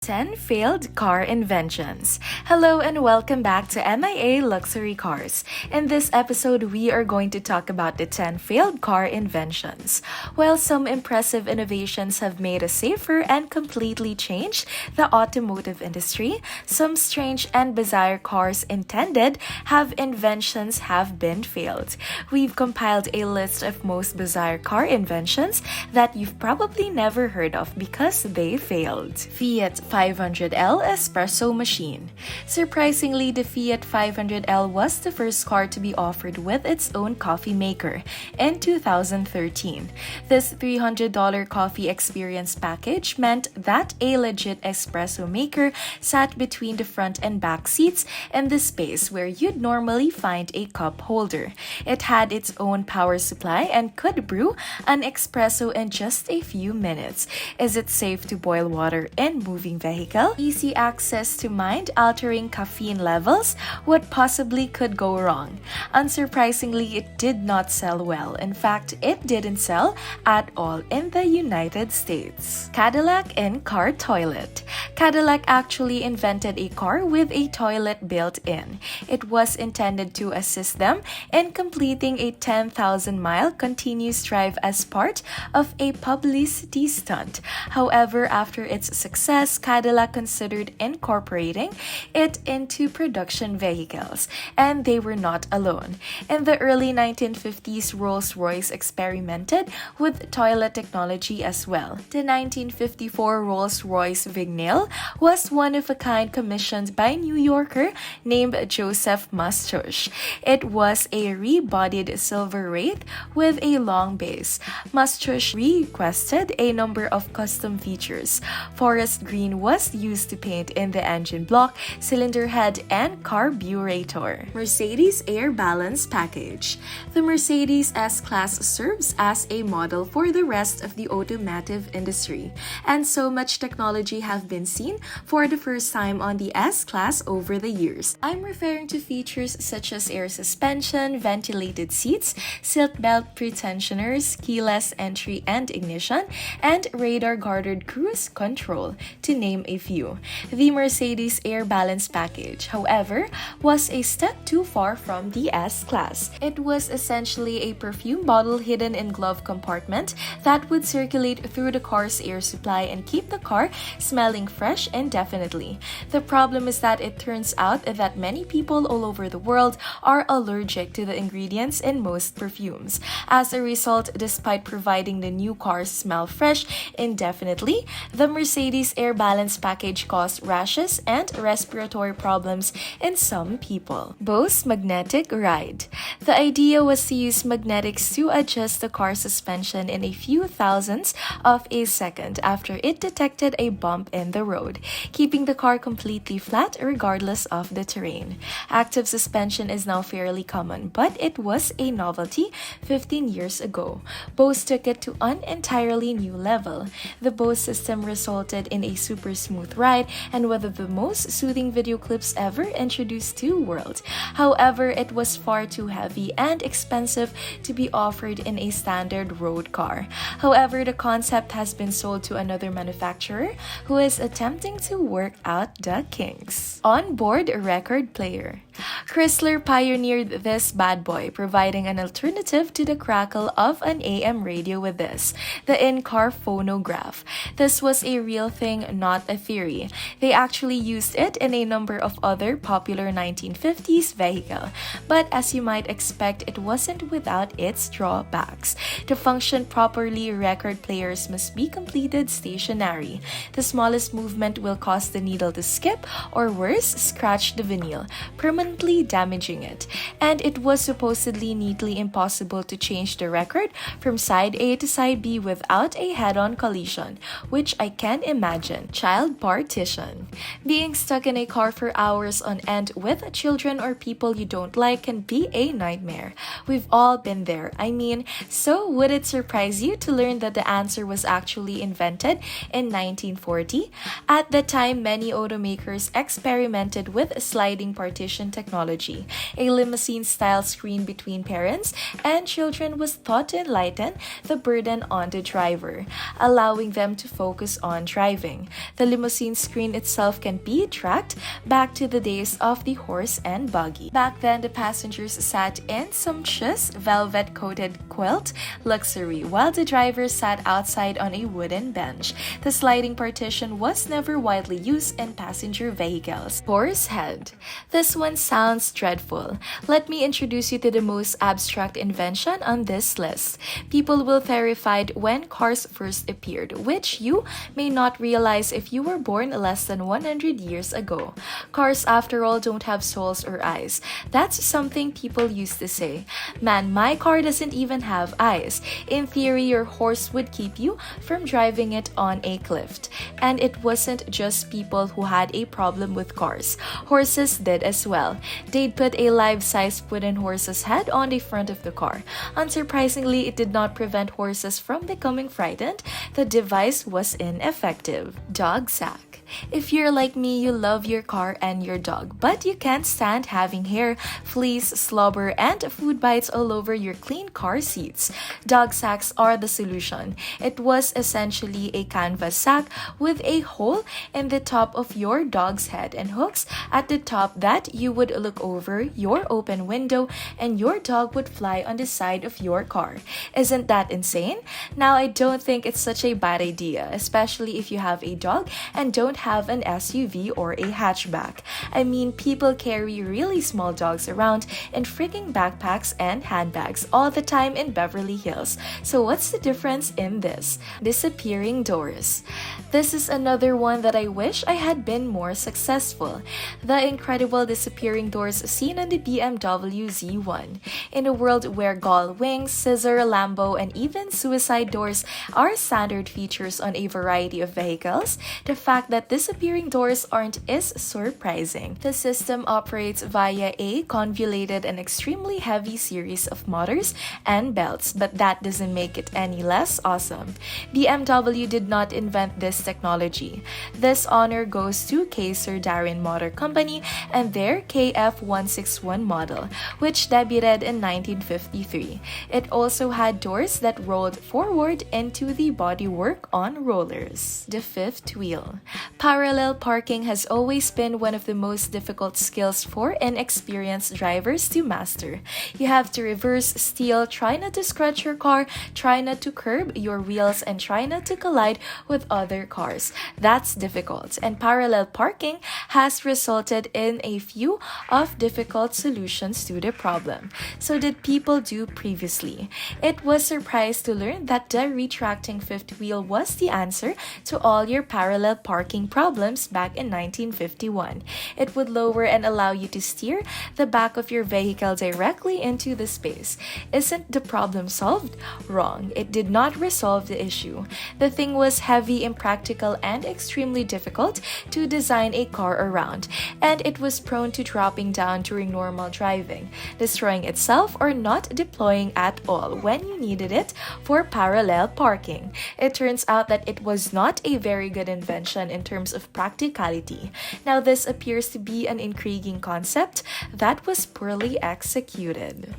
10 Failed Car Inventions. Hello and welcome back to MIA Luxury Cars. In this episode, we are going to talk about the 10 failed car inventions. While some impressive innovations have made us safer and completely changed the automotive industry, some strange and bizarre cars intended have been failed. We've compiled a list of most bizarre car inventions that you've probably never heard of because they failed. Fiat 500L Espresso Machine. Surprisingly, the Fiat 500L was the first car to be offered with its own coffee maker in 2013. This $300 coffee experience package meant that a legit espresso maker sat between the front and back seats in the space where you'd normally find a cup holder. It had its own power supply and could brew an espresso in just a few minutes. Is it safe to boil water in moving vehicle? Easy access to mind-altering caffeine levels? What possibly could go wrong? Unsurprisingly, it did not sell well. In fact, it didn't sell at all in the United States. Cadillac Car Toilet. Cadillac actually invented a car with a toilet built in. It was intended to assist them in completing a 10,000-mile continuous drive as part of a publicity stunt. However, after its success, Cadillac considered incorporating it into production vehicles, and they were not alone. In the early 1950s, Rolls-Royce experimented with toilet technology as well. The 1954 Rolls-Royce Vignale was one of a kind commissioned by a New Yorker named Joseph Mastush. It was a rebodied silver wraith with a long base. Mastush requested a number of custom features. Forest green was used to paint in the engine block, cylinder head, and carburetor. Mercedes Air Balance Package. The Mercedes S-Class serves as a model for the rest of the automotive industry, and so much technology have been seen for the first time on the S-Class over the years. I'm referring to features such as air suspension, ventilated seats, seat belt pretensioners, keyless entry and ignition, and radar-guarded cruise control, to name a few. The Mercedes Air Balance Package, however, was a step too far from the S-Class. It was essentially a perfume bottle hidden in glove compartment that would circulate through the car's air supply and keep the car smelling fresh indefinitely. The problem is that it turns out that many people all over the world are allergic to the ingredients in most perfumes. As a result, despite providing the new cars smell fresh indefinitely, the Mercedes Air Balance Package caused rashes and respiratory problems in some people. Bose Magnetic Ride. The idea was to use magnetics to adjust the car suspension in a few thousandths of a second after it detected a bump in the road, keeping the car completely flat regardless of the terrain. Active suspension is now fairly common, but it was a novelty 15 years ago. Bose took it to an entirely new level. The Bose system resulted in a super smooth ride and one of the most soothing video clips ever introduced to the world. However, it was far too heavy and expensive to be offered in a standard road car. However, the concept has been sold to another manufacturer who is attempting to work out the kinks. Onboard record player. Chrysler pioneered this bad boy, providing an alternative to the crackle of an AM radio with this, the in-car phonograph. This was a real thing, not a theory. They actually used it in a number of other popular 1950s vehicles, but as you might expect, it wasn't without its drawbacks. To function properly, record players must be completed stationary. The smallest movement will cause the needle to skip or worse, scratch the vinyl, permanently damaging it. And it was supposedly neatly impossible to change the record from side A to side B without a head-on collision, which I can imagine. Child Partition. Being stuck in a car for hours on end with children or people you don't like can be a nightmare. We've all been there. I mean, so would it surprise you to learn that the answer was actually invented in 1940? At the time, many automakers experimented with sliding partition technology. A limousine-style screen between parents and children was thought to enlighten the burden on the driver, allowing them to focus on driving. The limousine screen itself can be tracked back to the days of the horse and buggy. Back then, the passengers sat in sumptuous velvet-coated quilt luxury, while the driver sat outside on a wooden bench. The sliding partition was never widely used in passenger vehicles. Horse head. This one sounds dreadful. Let me introduce you to the most abstract invention on this list. People were terrified when cars first appeared, which you may not realize if you were born less than 100 years ago. Cars, after all, don't have souls or eyes. That's something people used to say. Man, my car doesn't even have eyes. In theory, your horse would keep you from driving it on a cliff. And it wasn't just people who had a problem with cars. Horses did as well. They'd put a life-size wooden horse's head on the front of the car. Unsurprisingly, it did not prevent horses from becoming frightened. The device was ineffective. Dog sack. If you're like me, you love your car and your dog, but you can't stand having hair, fleas, slobber, and food bites all over your clean car seats. Dog sacks are the solution. It was essentially a canvas sack with a hole in the top of your dog's head and hooks at the top that you would look over your open window and your dog would fly on the side of your car. Isn't that insane? Now, I don't think it's such a bad idea, especially if you have a dog and don't have an SUV or a hatchback. I mean, people carry really small dogs around in freaking backpacks and handbags all the time in Beverly Hills. So what's the difference in this? Disappearing doors. This is another one that I wish I had been more successful. The incredible disappearing doors seen on the BMW Z1. In a world where gull wings, scissor, Lambo, and even suicide doors are standard features on a variety of vehicles, the fact that disappearing doors aren't is surprising. The system operates via a convoluted and extremely heavy series of motors and belts, but that doesn't make it any less awesome. BMW did not invent this technology. This honor goes to Kaiser Darren Motor Company and their KF161 model, which debuted in 1953. It also had doors that rolled forward into the bodywork on rollers. The fifth wheel. Parallel parking has always been one of the most difficult skills for inexperienced drivers to master. You have to reverse, steal, try not to scratch your car, try not to curb your wheels, and try not to collide with other cars. That's difficult, and parallel parking has resulted in a few of difficult solutions to the problem. So did people do previously? It was surprised to learn that the retracting fifth wheel was the answer to all your parallel parking problems back in 1951. It would lower and allow you to steer the back of your vehicle directly into the space. Isn't the problem solved? Wrong. It did not resolve the issue. The thing was heavy, impractical, and extremely difficult to design a car around, and it was prone to dropping down during normal driving, destroying itself, or not deploying at all when you needed it for parallel parking. It turns out that it was not a very good invention in terms of practicality. Now, this appears to be an intriguing concept that was poorly executed.